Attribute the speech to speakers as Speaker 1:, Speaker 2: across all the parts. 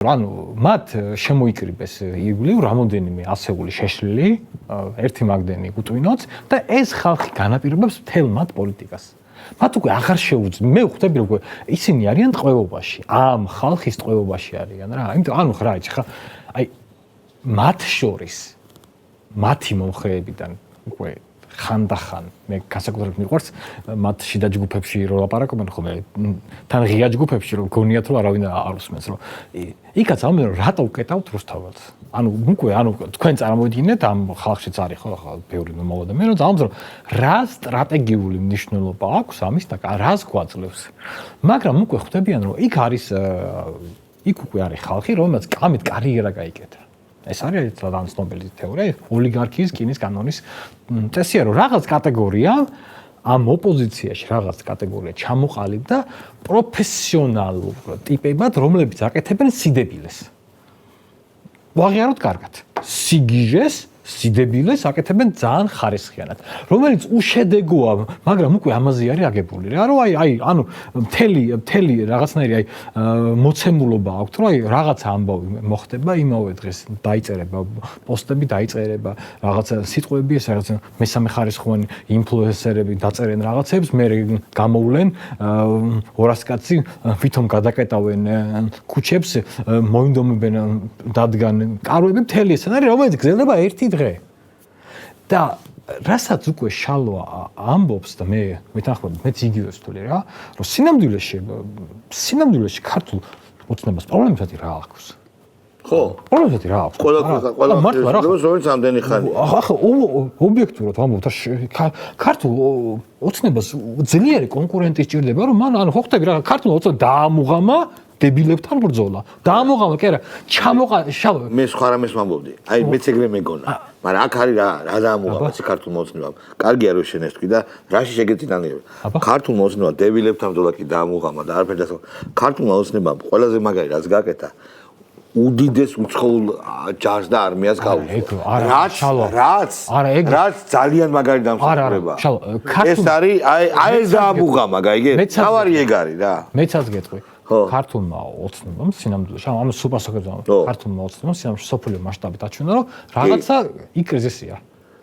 Speaker 1: ანუ მათ შემოიკრიბეს ირგვლივ რამოდენიმე ასეული შეშლილი, ერთი მაგდენი უტვინოც და ეს ხალხი განაპირობებს მთელ მათ პოლიტიკას. მათ უკვე აღარ შეუძლია. მე ვხვდები რომ ისინი არიან ტყვეობაში, ამ ხალხის ტყვეობაში არიან რა. იმიტომ ანუ რა იცი ხა აი მათ შორის მათი მომხრეებიდან უკვე ხანდახან მე განსაკუთრებით მიყვარს მათ შიდა ჯგუფებში რო ლაპარაკობენ ხოლმე თან ღია ჯგუფებში რო გონიათ რომ არავინ არ უსმენს რომ იქაც ამბობენ რომ რატო უკეტავთ რუსთაველს ანუ უკვე თქვენ წარმოვიდგინეთ ამ ხალხშიც არის ხო ახლა ბევრი მომავალ მე რომ ძალმს რომ რა სტრატეგიული მნიშვნელობა აქვს ამის და რას გვაძლევს მაგრამ უკვე ხვდებიან რომ იქ არის იქ უკვე არის ხალხი რომელსაც კამით კარიერა გაიკეთა ეს არის რაღაც ნობელის თეორია, ოლიგარქიის კინის კანონის წესია, რომ რაღაც კატეგორია ამ ოპოზიციაში რაღაც კატეგორია ჩამოყალიბდა პროფესიონალურ ტიპებად, რომლებიც აკეთებენ სიდებილეს. ვაღიაროთ კარგად. სიგიჟეს, სიდებილეს აკეთებენ ძალიან ხარისხიანად, რომელიც უშედეგოა, მაგრამ უკვე ამაზე არის აგებული რა, რომ აი ანუ მთელი რაღაცნაირი აი მოცემულობა აქვს, რომ აი რაღაც ამბავი მოხდება იმავე დღეს დაიწერება პოსტები დაიწერება, რაღაცა სიტყვები ეს რაღაც მესამე ხარისხოვანი ინფლუენსერები დაწერენ რაღაცებს, მე გამოვლენ 200 კაცი ვითომ გადაკეტავენ ქუჩებს, მოინდომებენ დადგან კარვები მთელი ეს არის, რომელიც გრძელდება ერთი და რასაც უკვე შალვა ამბობს და მე მეთანხმები მეც იგივე ვთვლი რა რომ სინამდვილეში ქართულ ოცნებას პრობლემებსა რა აქვს ხო პრობლემებსა რა აქვს ყველა რომელიც ამდენი ხანი ახლა ობიექტურად ამბობთ ქართულ ოცნებას ძლიერი კონკურენტი სჭირდება რომ მან ანუ ხო ხტები რა ქართულ ოცნებას დაამუღამა დებილებთან ბრძოლა. დაამოღამა კი არა, ჩამოყალიბდა.
Speaker 2: მე სხვა რამეს ვამბობდი. აი მეც ეგრე მეგონა. მაგრამ აქ არის რა დაამოღამა ქართულ მოწნევამ. კარგია რომ შენ ეს თქვი და რაში შეგეწინანიერებ. ქართულ მოწნევამ დებილებთან ბრძოლა კი დაამოღამა და არაფერ დასო. ქართულ მოწნევამ ყველაზე მაგარი რაც გაკეთა უდიდეს უცხოურ ჯარს და არმიას გაუწია. რაც ძალიან მაგარი დამსახურება. ეს არის აი ეს დაამოღამა, გაიგე? თავარი ეგ არის რა.
Speaker 1: მეცაც გეტყვი. ქართულმა ოცნებამ სინამდვილეში ამ სუპასაკებთან ქართულმა ოცნებამ სინამდვილეში სოფლიო მასშტაბით აჩვენა რომ რაღაცა იქ კრიზისია.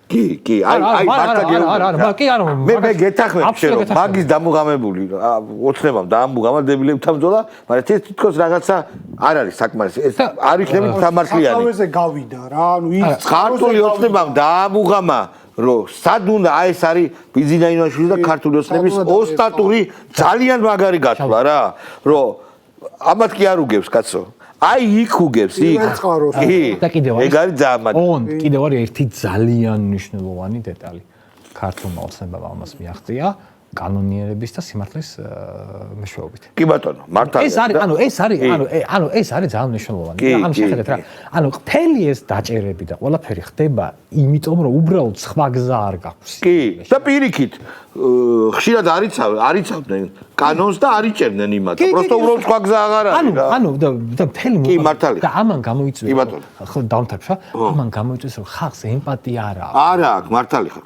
Speaker 2: კი, აი მარტო
Speaker 1: კი არა
Speaker 2: მე გეთახმებ შენ რომ მაგის დამოღამებული ოცნებამ დაამოღამა დებილებთან ბრძოლა, მაგრამ ეს თითქოს რაღაცა არ არის საკმარისი. ეს არ იქნება სამართლიანი.
Speaker 3: სათავეზე გავიდა რა, ანუ ის
Speaker 2: ქართული ოცნებამ დაამოღამა რომ სად უნდა აი ეს არის ბიზინაინოშვილი და ქართული ოცნების ოსტატური ძალიან მაგარი გათვლა რა რომ ამათ კი არ უგებს კაცო აი იქ უგებს იქ
Speaker 1: და კიდევ
Speaker 2: ეგ არის ძალიან
Speaker 1: მაგარი კიდევ არის ერთი ძალიან მნიშვნელოვანი დეტალი ქართულმა ოცნებამ ამას მიაღწია კანონიერების და სიმართლის მეშვეობით.
Speaker 2: კი ბატონო, მართალია.
Speaker 1: ეს არის ძალიან მნიშვნელოვანი. ანუ შეხედეთ რა. ანუ მთელი ეს დაჭერები და ყველაფერი ხდება, იმიტომ რომ უბრალოდ სხვა გზა არ გაქვს.
Speaker 2: კი, და პირიქით ხშირად არიცავდნენ კანონს და არიჭერდნენ იმათ. просто უბრალოდ სხვა გზა აღარ არის რა.
Speaker 1: ანუ და მთელი
Speaker 2: კი, მართალია.
Speaker 1: და ამან გამოიწვია.
Speaker 2: კი ბატონო.
Speaker 1: ხო, დავთარგმნე, ამან გამოიწვია რომ ხალხს ემპათია არ აქვს.
Speaker 2: არა აქვს, მართალი ხარ.